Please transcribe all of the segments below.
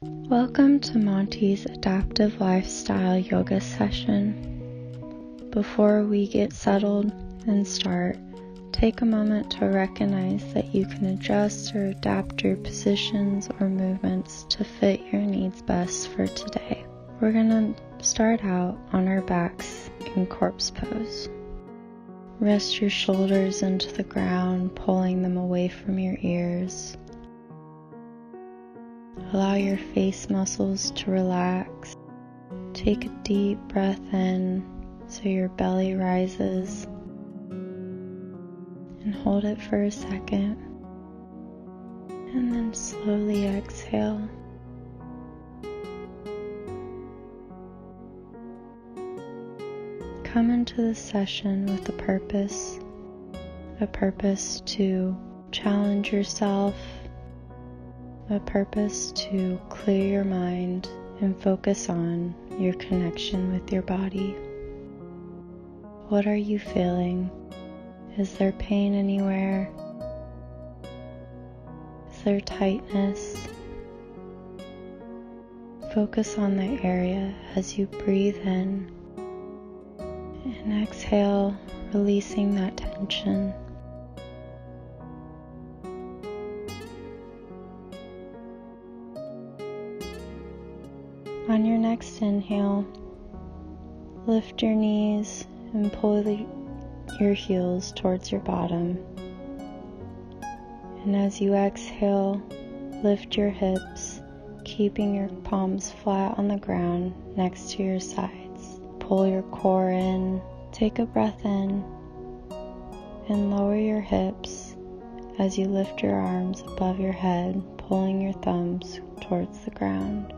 Welcome to Monte's Adaptive Lifestyle yoga session. Before we get settled and start, take a moment to recognize that you can adjust or adapt your positions or movements to fit your needs best for today. We're going to start out on our backs in corpse pose. Rest your shoulders into the ground, pulling them away from your ears. Allow your face muscles to relax. Take a deep breath in so your belly rises. And hold it for a second. And then slowly exhale. Come into the session with a purpose to challenge yourself, a purpose to clear your mind and focus on your connection with your body. What are you feeling? Is there pain anywhere? Is there tightness? Focus on the area as you breathe in and exhale, releasing that tension. On your next inhale, lift your knees and pull your heels towards your bottom. And as you exhale, lift your hips, keeping your palms flat on the ground next to your sides. Pull your core in, take a breath in, and lower your hips as you lift your arms above your head, pulling your thumbs towards the ground.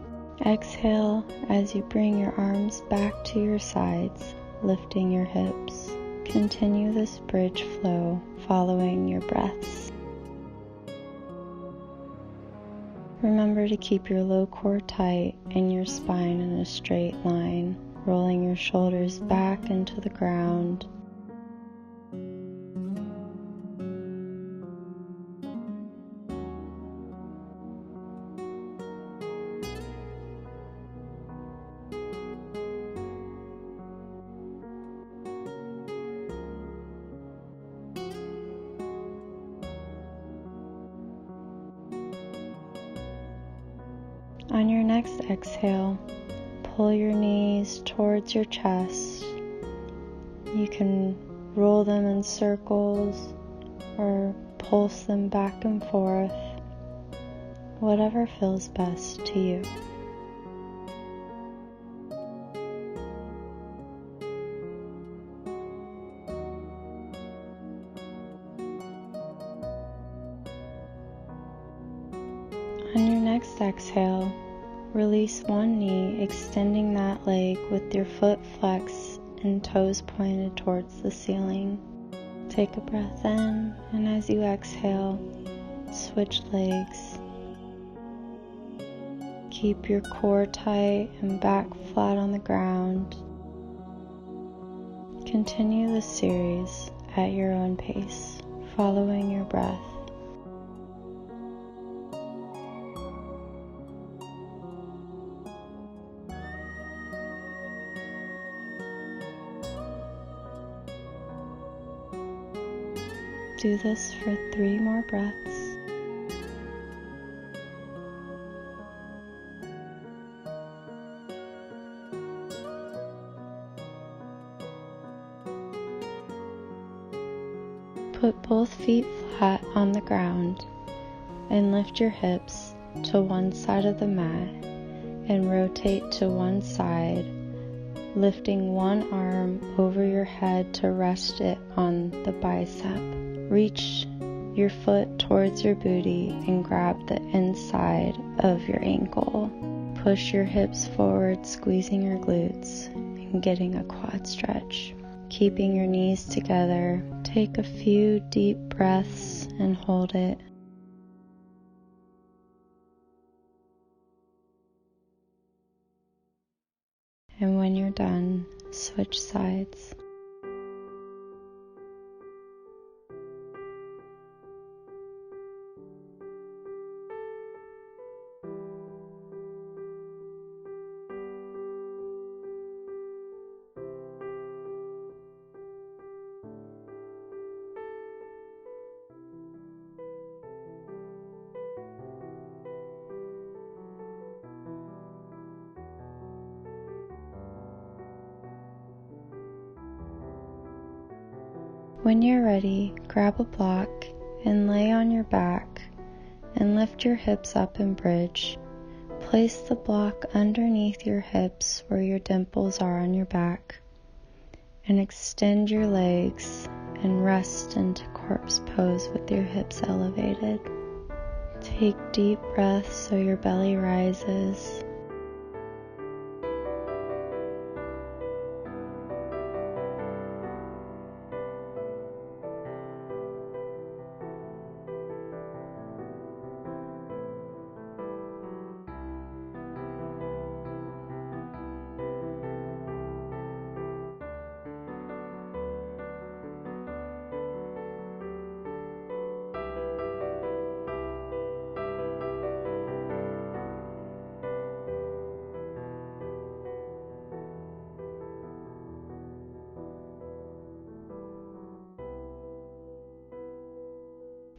Exhale as you bring your arms back to your sides, lifting your hips. Continue this bridge flow, following your breaths. Remember to keep your low core tight and your spine in a straight line, rolling your shoulders back into the ground. On your next exhale, pull your knees towards your chest. You can roll them in circles or pulse them back and forth, whatever feels best to you. On your next exhale, release one knee, extending that leg with your foot flexed and toes pointed towards the ceiling. Take a breath in, and as you exhale, switch legs. Keep your core tight and back flat on the ground. Continue the series at your own pace, following your breath. Do this for 3 more breaths. Put both feet flat on the ground and lift your hips to one side of the mat and rotate to one side, lifting one arm over your head to rest it on the bicep. Reach your foot towards your booty and grab the inside of your ankle. Push your hips forward, squeezing your glutes and getting a quad stretch. Keeping your knees together, take a few deep breaths and hold it. And when you're done, switch sides. When you're ready, grab a block and lay on your back and lift your hips up and bridge. Place the block underneath your hips where your dimples are on your back and extend your legs and rest into corpse pose with your hips elevated. Take deep breaths so your belly rises.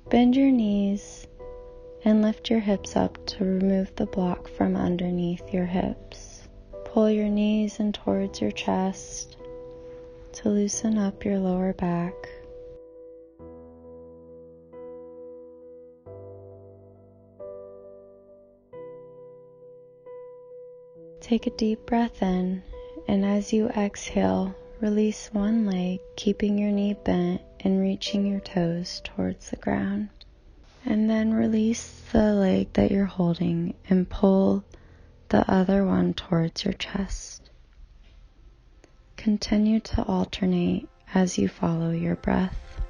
Bend your knees and lift your hips up to remove the block from underneath your hips. Pull your knees in towards your chest to loosen up your lower back. Take a deep breath in, and as you exhale, release one leg, keeping your knee bent and reaching your toes towards the ground. And then release the leg that you're holding and pull the other one towards your chest. Continue to alternate as you follow your breath.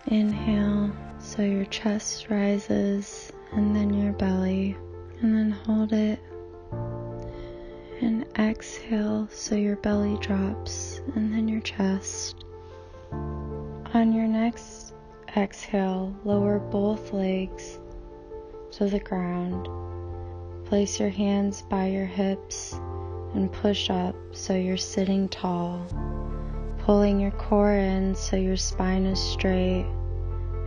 Inhale, so your chest rises, and then your belly, and then hold it. And exhale, so your belly drops, and then your chest. On your next exhale, lower both legs to the ground. Place your hands by your hips and push up so you're sitting tall, pulling your core in so your spine is straight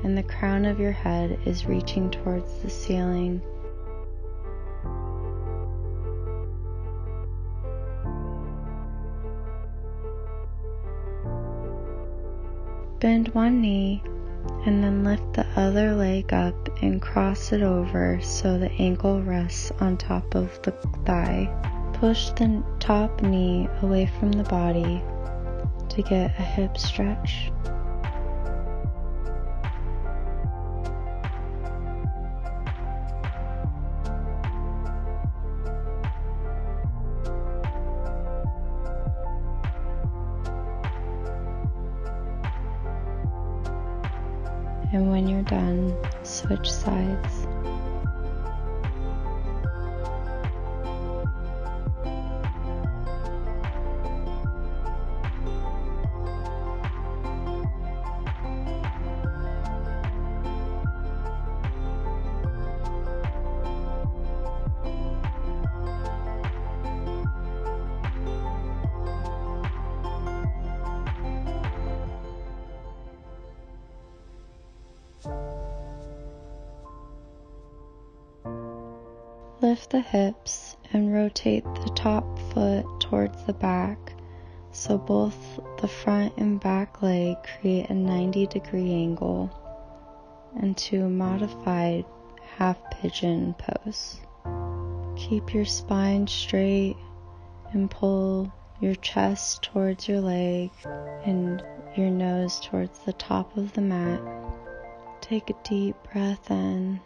and the crown of your head is reaching towards the ceiling. Bend one knee and then lift the other leg up and cross it over so the ankle rests on top of the thigh. Push the top knee away from the body to get a hip stretch. And when you're done, switch sides. Lift the hips and rotate the top foot towards the back so both the front and back leg create a 90-degree angle into a modified half pigeon pose. Keep your spine straight and pull your chest towards your leg and your nose towards the top of the mat. Take a deep breath in.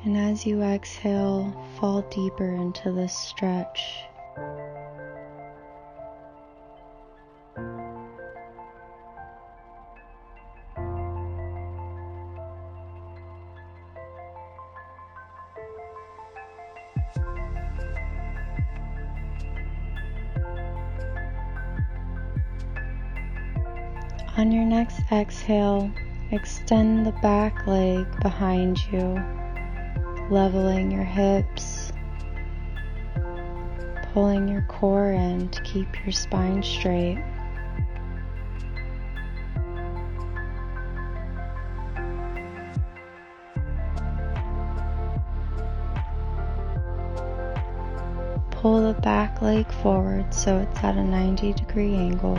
And as you exhale, fall deeper into this stretch. On your next exhale, extend the back leg behind you, leveling your hips, pulling your core in to keep your spine straight. Pull the back leg forward so it's at a 90-degree angle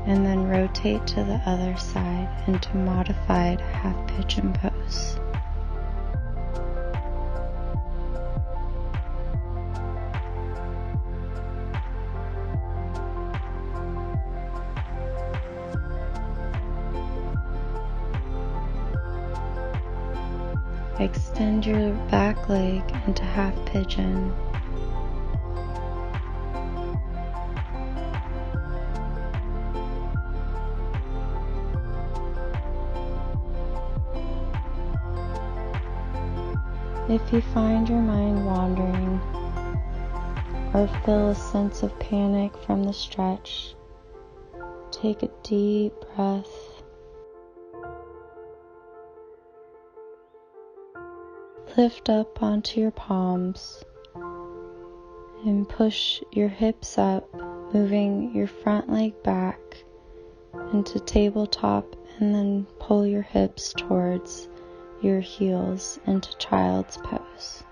and then rotate to the other side into modified half pigeon pose. Extend your back leg into half pigeon. If you find your mind wandering or feel a sense of panic from the stretch, take a deep breath. Lift up onto your palms and push your hips up, moving your front leg back into tabletop, and then pull your hips towards your heels into child's pose.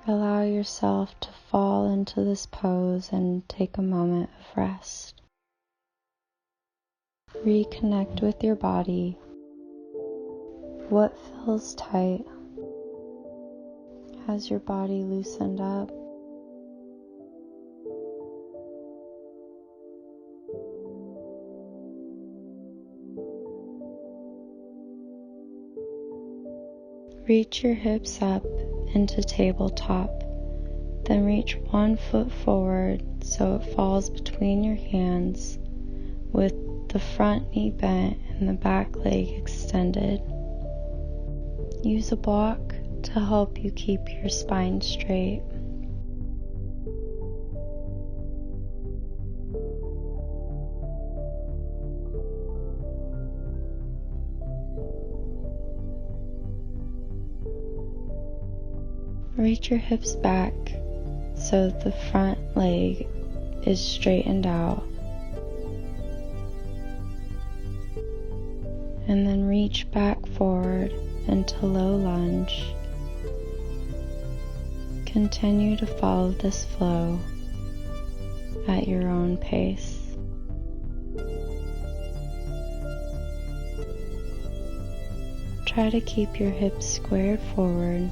Allow yourself to fall into this pose and take a moment of rest. Reconnect with your body. What feels tight? Has your body loosened up? Reach your hips up into tabletop, then reach one foot forward so it falls between your hands with the front knee bent and the back leg extended. Use a block to help you keep your spine straight. Reach your hips back so the front leg is straightened out. And then reach back forward into low lunge. Continue to follow this flow at your own pace. Try to keep your hips squared forward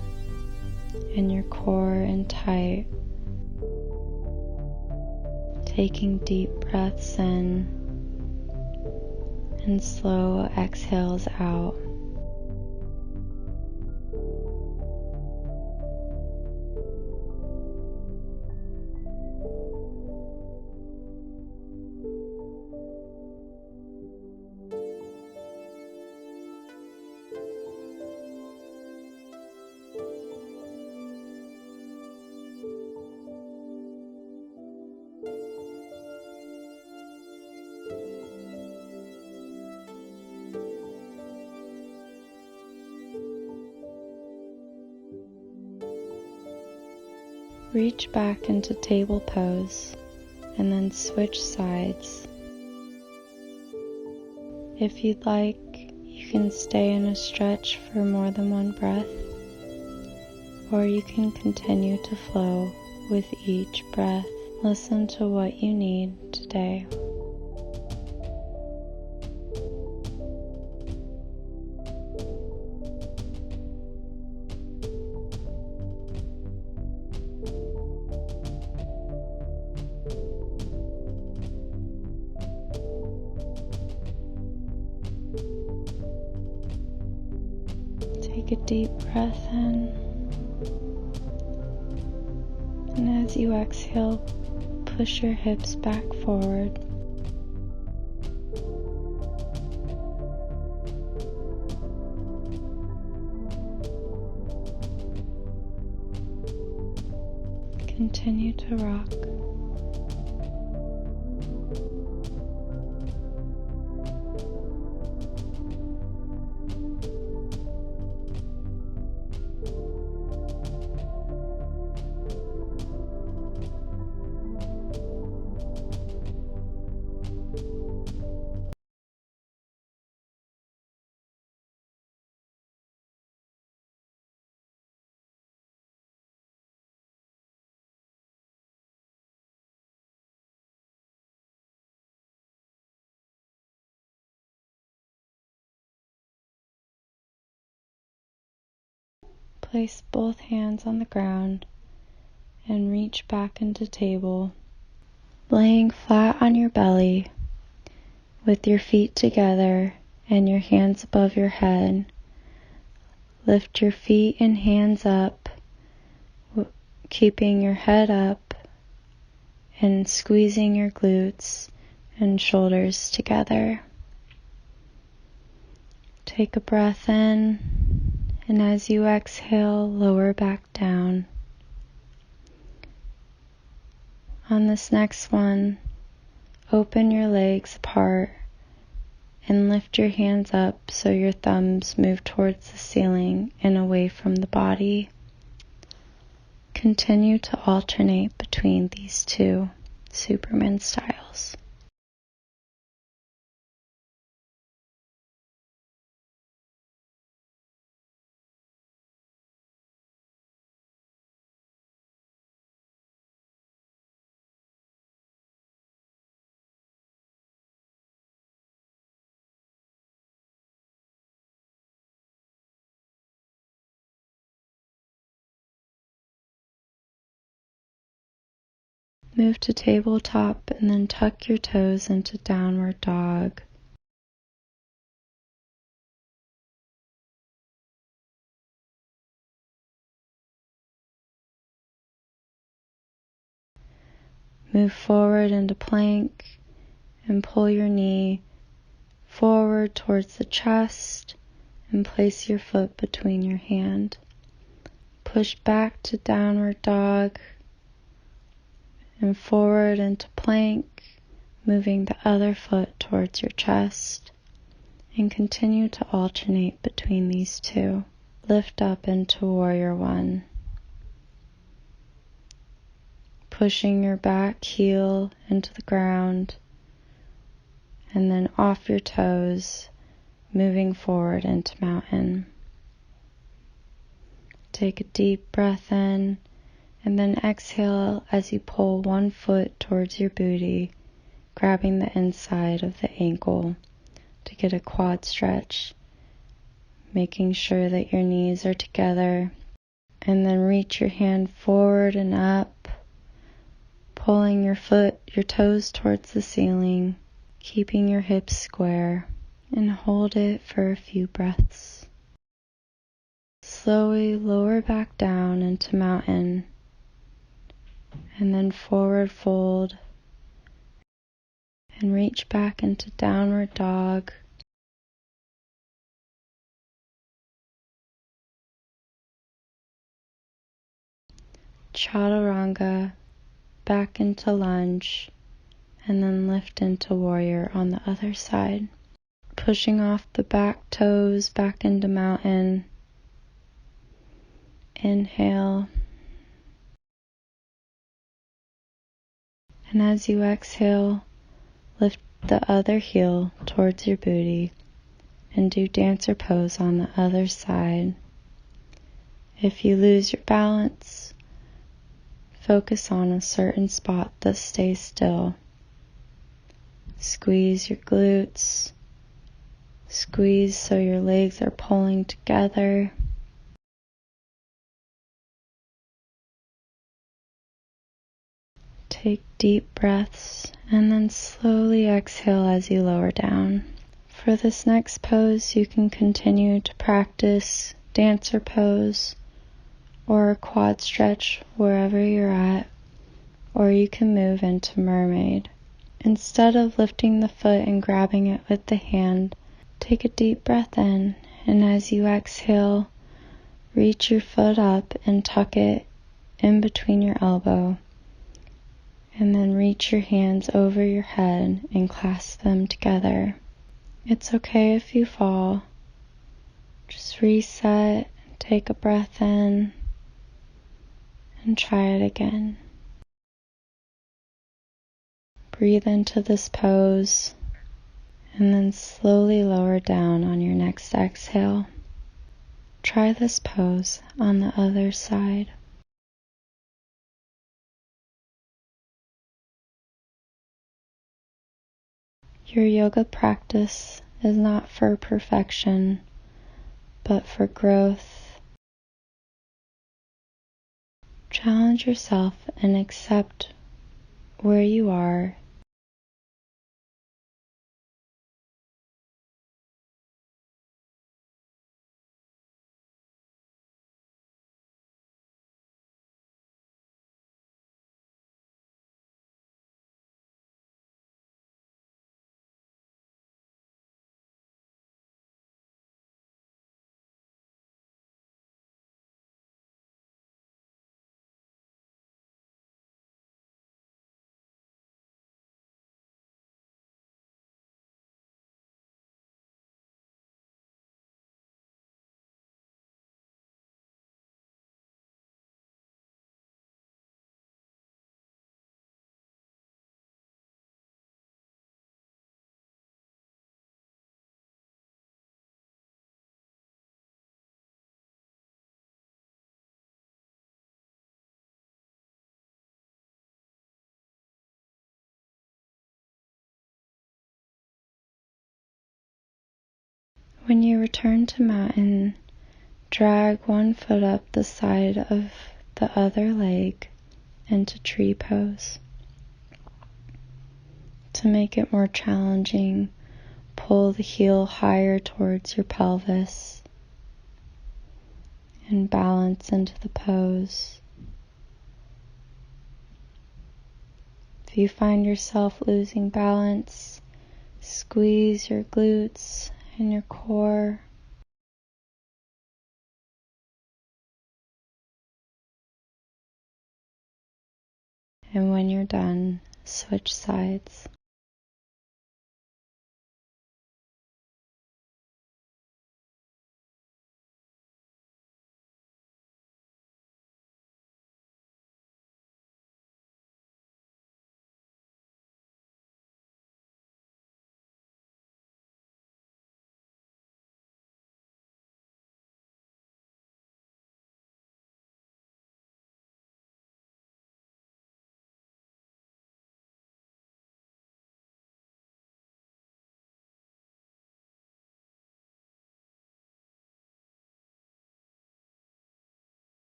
and your core in tight, taking deep breaths in and slow exhales out. Reach back into table pose and then switch sides. If you'd like, you can stay in a stretch for more than one breath, or you can continue to flow with each breath. Listen to what you need today. Take a deep breath in, and as you exhale, push your hips back forward. Continue to rock. Place both hands on the ground and reach back into table, laying flat on your belly with your feet together and your hands above your head. Lift your feet and hands up, keeping your head up and squeezing your glutes and shoulders together. Take a breath in, and as you exhale, lower back down. On this next one, open your legs apart and lift your hands up so your thumbs move towards the ceiling and away from the body. Continue to alternate between these two Superman styles. Move to tabletop and then tuck your toes into downward dog. Move forward into plank and pull your knee forward towards the chest and place your foot between your hand. Push back to downward dog and forward into plank, moving the other foot towards your chest, and continue to alternate between these two. Lift up into warrior one. Pushing your back heel into the ground and then off your toes, moving forward into mountain. Take a deep breath in and then exhale as you pull one foot towards your booty, grabbing the inside of the ankle to get a quad stretch, making sure that your knees are together, and then reach your hand forward and up, pulling your toes towards the ceiling, keeping your hips square, and hold it for a few breaths. Slowly lower back down into mountain, and then forward fold, and reach back into downward dog. Chaturanga, back into lunge, and then lift into warrior on the other side. Pushing off the back toes back into mountain. Inhale. And as you exhale, lift the other heel towards your booty and do dancer pose on the other side. If you lose your balance, focus on a certain spot that stays still. Squeeze your glutes. Squeeze so your legs are pulling together. Take deep breaths and then slowly exhale as you lower down. For this next pose, you can continue to practice dancer pose or a quad stretch wherever you're at, or you can move into mermaid. Instead of lifting the foot and grabbing it with the hand, take a deep breath in, and as you exhale, reach your foot up and tuck it in between your elbow. And then reach your hands over your head and clasp them together. It's okay if you fall. Just reset, take a breath in, and try it again. Breathe into this pose, and then slowly lower down on your next exhale. Try this pose on the other side. Your yoga practice is not for perfection, but for growth Challenge yourself and accept where you are. When you return to mountain, drag one foot up the side of the other leg into tree pose. To make it more challenging, pull the heel higher towards your pelvis and balance into the pose. If you find yourself losing balance, squeeze your glutes and your core. And when you're done, switch sides.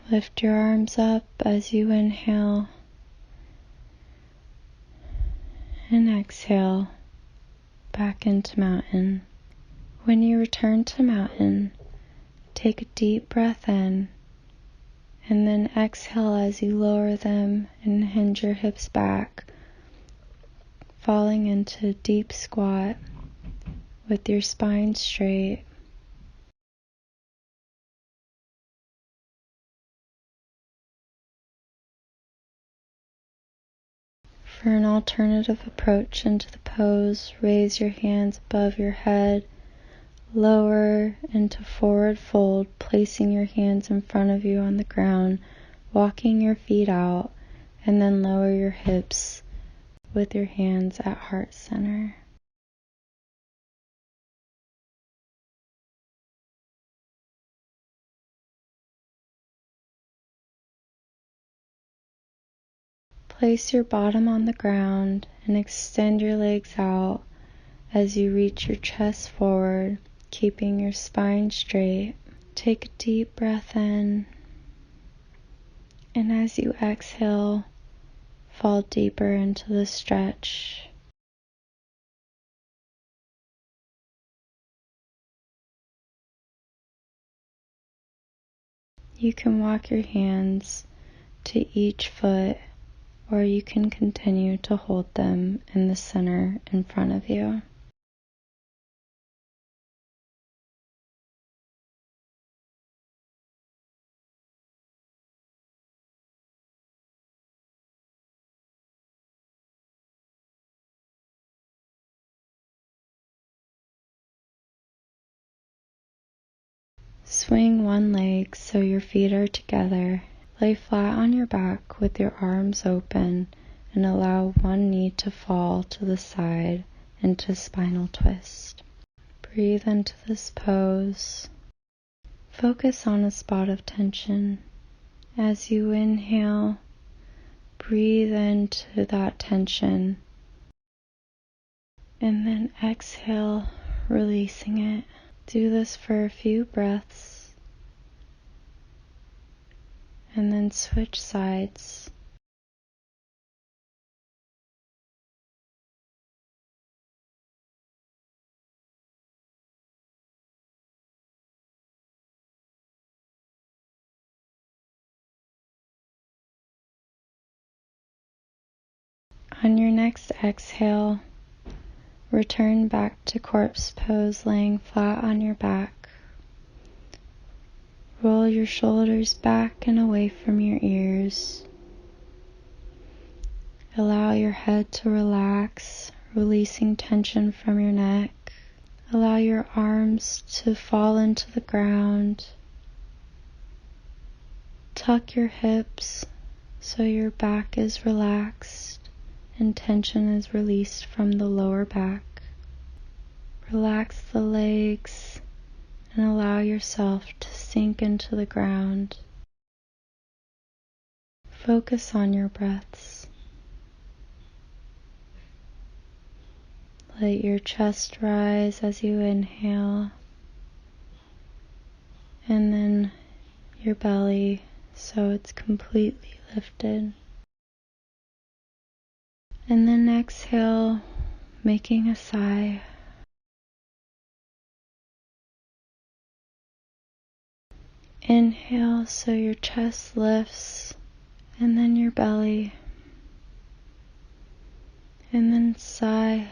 Lift your arms up as you inhale and exhale back into mountain. When you return to mountain, take a deep breath in and then exhale as you lower them and hinge your hips back, falling into a deep squat with your spine straight. For an alternative approach into the pose, raise your hands above your head, lower into forward fold, placing your hands in front of you on the ground, walking your feet out, and then lower your hips with your hands at heart center. Place your bottom on the ground and extend your legs out as you reach your chest forward, keeping your spine straight. Take a deep breath in, and as you exhale, fall deeper into the stretch. You can walk your hands to each foot, or you can continue to hold them in the center in front of you. Swing one leg so your feet are together. Lay flat on your back with your arms open and allow one knee to fall to the side into spinal twist. Breathe into this pose. Focus on a spot of tension. As you inhale, breathe into that tension, and then exhale, releasing it. Do this for a few breaths and then switch sides. On your next exhale, return back to corpse pose, laying flat on your back. Roll your shoulders back and away from your ears. Allow your head to relax, releasing tension from your neck. Allow your arms to fall into the ground. Tuck your hips so your back is relaxed and tension is released from the lower back. Relax the legs and allow yourself to sink into the ground. Focus on your breaths. Let your chest rise as you inhale, and then your belly so it's completely lifted. And then exhale, making a sigh. Inhale so your chest lifts, and then your belly. And then sigh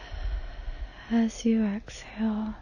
as you exhale.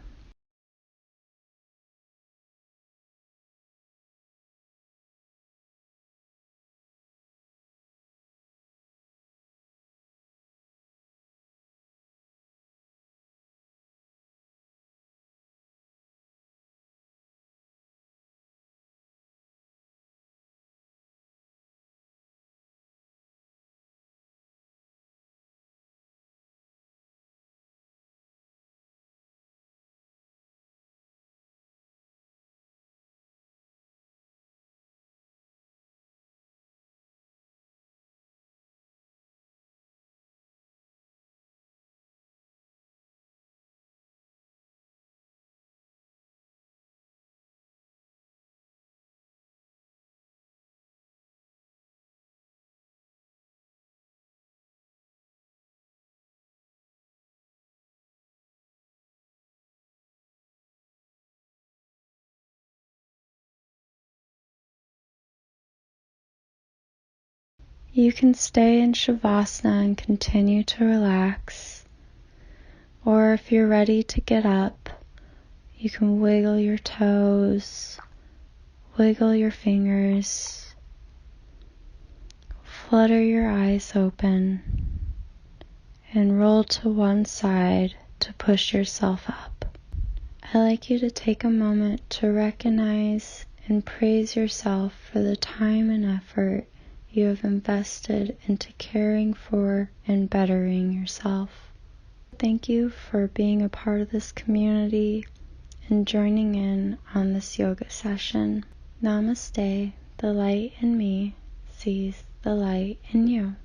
You can stay in Shavasana and continue to relax, or if you're ready to get up, you can wiggle your toes, wiggle your fingers, flutter your eyes open, and roll to one side to push yourself up. I'd like you to take a moment to recognize and praise yourself for the time and effort you have invested into caring for and bettering yourself. Thank you for being a part of this community and joining in on this yoga session. Namaste. The light in me sees the light in you.